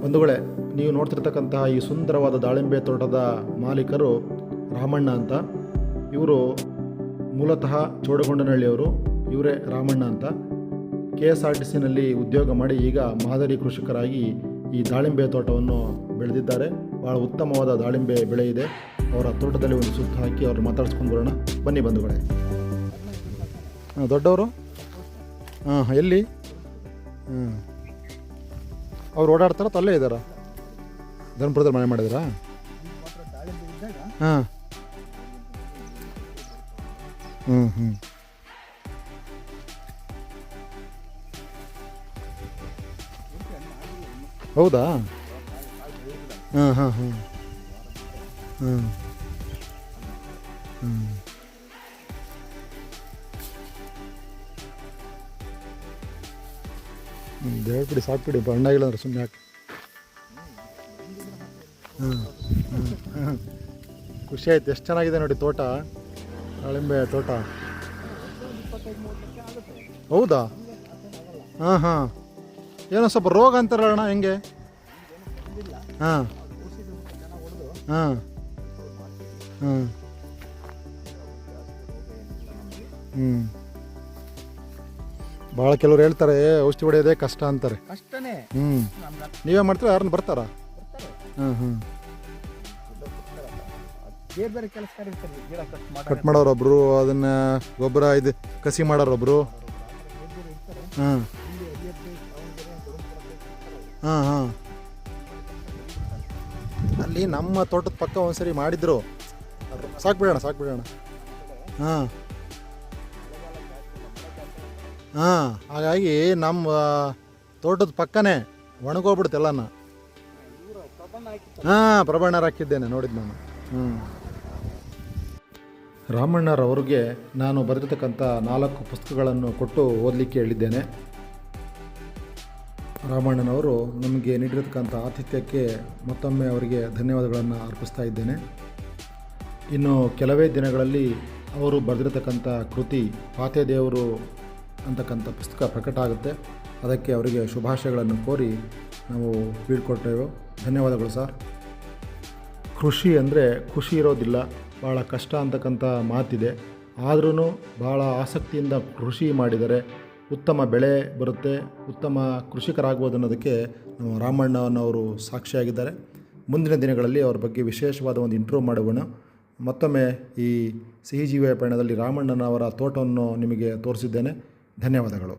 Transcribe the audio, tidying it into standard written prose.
ಬಂಧುಗಳೇ, ನೀವು ನೋಡ್ತಿರ್ತಕ್ಕಂತಹ ಈ ಸುಂದರವಾದ ದಾಳಿಂಬೆ ತೋಟದ ಮಾಲೀಕರು ರಾಮಣ್ಣ ಅಂತ. ಇವರು ಮೂಲತಃ ಚೋಡಗೊಂಡನಹಳ್ಳಿಯವರು. ಇವರೇ ರಾಮಣ್ಣ ಅಂತ. KSRTCನಲ್ಲಿ ಉದ್ಯೋಗ ಮಾಡಿ ಈಗ ಮಾದರಿ ಕೃಷಿಕರಾಗಿ ಈ ದಾಳಿಂಬೆ ತೋಟವನ್ನು ಬೆಳೆದಿದ್ದಾರೆ. ಭಾಳ ಉತ್ತಮವಾದ ದಾಳಿಂಬೆ ಬೆಳೆ ಇದೆ. ಅವರ ತೋಟದಲ್ಲಿ ಒಂದು ಸುತ್ತು ಹಾಕಿ ಅವ್ರು ಮಾತಾಡ್ಸ್ಕೊಂಡು ಬರೋಣ. ಬನ್ನಿ ಬಂಧುಗಳೇ. ದೊಡ್ಡವರು ಎಲ್ಲಿ ಅವ್ರು ಓಡಾಡ್ತಾರ ಅಲ್ಲೇ ಇದ್ದಾರಾ? ಧರ್ಮಪುರದಲ್ಲಿ ಮನೆ ಮಾಡಿದಾರಾ? ಹಾಂ ಹೌದಾ? ಹಾಂ ಹಾಂ ಹಾಂ ಹಾಂ ಹೇಳ್ಬಿಡಿ, ಸಾಕ್ಬಿಡಿ, ಬಣ್ಣಾಗಿಲ್ಲ ಅಂದ್ರೆ ಸುಮ್ಮನೆ ಯಾಕೆ. ಖುಷಿ ಆಯ್ತು. ಎಷ್ಟು ಚೆನ್ನಾಗಿದೆ ನೋಡಿ ತೋಟ, ದಾಳಿಂಬೆ ತೋಟ. ಹೌದಾ? ಹಾಂ ಹಾಂ ಏನೋ ಸ್ವಲ್ಪ ರೋಗ ಅಂತಾರಣ್ಣ, ಹೆಂಗೆ? ಹಾಂ ಹಾಂ ಹಾಂ ಭಾಳ ಕೆಲವ್ರು ಹೇಳ್ತಾರೆ ಔಷಧಿ ಹೊಡೆಯೋದೇ ಕಷ್ಟ ಅಂತಾರೆ. ಕಷ್ಟನೇ. ನೀವೇ ಮಾಡ್ತೀರಾ? ಯಾರನ್ನ ಬರ್ತಾರಾ? ಬೇರೆ ಬೇರೆ ಕೆಲಸ ಕಟ್ ಮಾಡೋರೊಬ್ರು, ಅದನ್ನ ಗೊಬ್ಬರ ಇದು ಕಸಿ ಮಾಡೋರೊಬ್ರು. ಹಾಂ ಹಾಂ ಹಾಂ ಅಲ್ಲಿ ನಮ್ಮ ತೋಟದ ಪಕ್ಕ ಒಂದ್ಸರಿ ಮಾಡಿದ್ರು. ಸಾಕ್ಬಿಡೋಣ. ಹಾಂ ಹಾಂ ಹಾಗಾಗಿ ನಮ್ಮ ತೋಟದ ಪಕ್ಕನೇ ಒಣಗೋಗ್ಬಿಡುತ್ತೆ ಎಲ್ಲನ. ಹಾಂ ಪ್ರಬಣ್ಣರು ಹಾಕಿದ್ದೇನೆ, ನೋಡಿದ್ದು ನಾನು. ರಾಮಣ್ಣರವ್ರಿಗೆ ನಾನು ಬರೆದಿರ್ತಕ್ಕಂಥ 4 ಪುಸ್ತಕಗಳನ್ನು ಕೊಟ್ಟು ಓದಲಿಕ್ಕೆ ಹೇಳಿದ್ದೇನೆ. ರಾಮಣ್ಣನವರು ನಮಗೆ ನೀಡಿರತಕ್ಕಂಥ ಆತಿಥ್ಯಕ್ಕೆ ಮತ್ತೊಮ್ಮೆ ಅವರಿಗೆ ಧನ್ಯವಾದಗಳನ್ನು ಅರ್ಪಿಸ್ತಾ ಇದ್ದೇನೆ. ಇನ್ನು ಕೆಲವೇ ದಿನಗಳಲ್ಲಿ ಅವರು ಬರೆದಿರತಕ್ಕಂಥ ಕೃತಿ ಪಾತೆದೇವರು ಅಂತಕ್ಕಂಥ ಪುಸ್ತಕ ಪ್ರಕಟ ಆಗುತ್ತೆ. ಅದಕ್ಕೆ ಅವರಿಗೆ ಶುಭಾಶಯಗಳನ್ನು ಕೋರಿ ನಾವು ಬೀಳ್ಕೊಟ್ಟೆವು. ಧನ್ಯವಾದಗಳು ಸರ್. ಕೃಷಿ ಅಂದರೆ ಖುಷಿ ಇರೋದಿಲ್ಲ, ಭಾಳ ಕಷ್ಟ ಅಂತಕ್ಕಂಥ ಮಾತಿದೆ. ಆದ್ರೂ ಭಾಳ ಆಸಕ್ತಿಯಿಂದ ಕೃಷಿ ಮಾಡಿದರೆ ಉತ್ತಮ ಬೆಳೆ ಬರುತ್ತೆ, ಉತ್ತಮ ಕೃಷಿಕರಾಗ್ಬೋದು ಅನ್ನೋದಕ್ಕೆ ನಮ್ಮ ರಾಮಣ್ಣನವರು ಸಾಕ್ಷಿಯಾಗಿದ್ದಾರೆ. ಮುಂದಿನ ದಿನಗಳಲ್ಲಿ ಅವ್ರ ಬಗ್ಗೆ ವಿಶೇಷವಾದ ಒಂದು ಇಂಟ್ರೋ ಮಾಡೋಣ. ಮತ್ತೊಮ್ಮೆ ಈ ಸಿಹಿ ಜೀವಿಯ ಪಯಣದಲ್ಲಿ ರಾಮಣ್ಣನವರ ತೋಟವನ್ನು ನಿಮಗೆ ತೋರಿಸಿದ್ದೇನೆ. ಧನ್ಯವಾದಗಳು.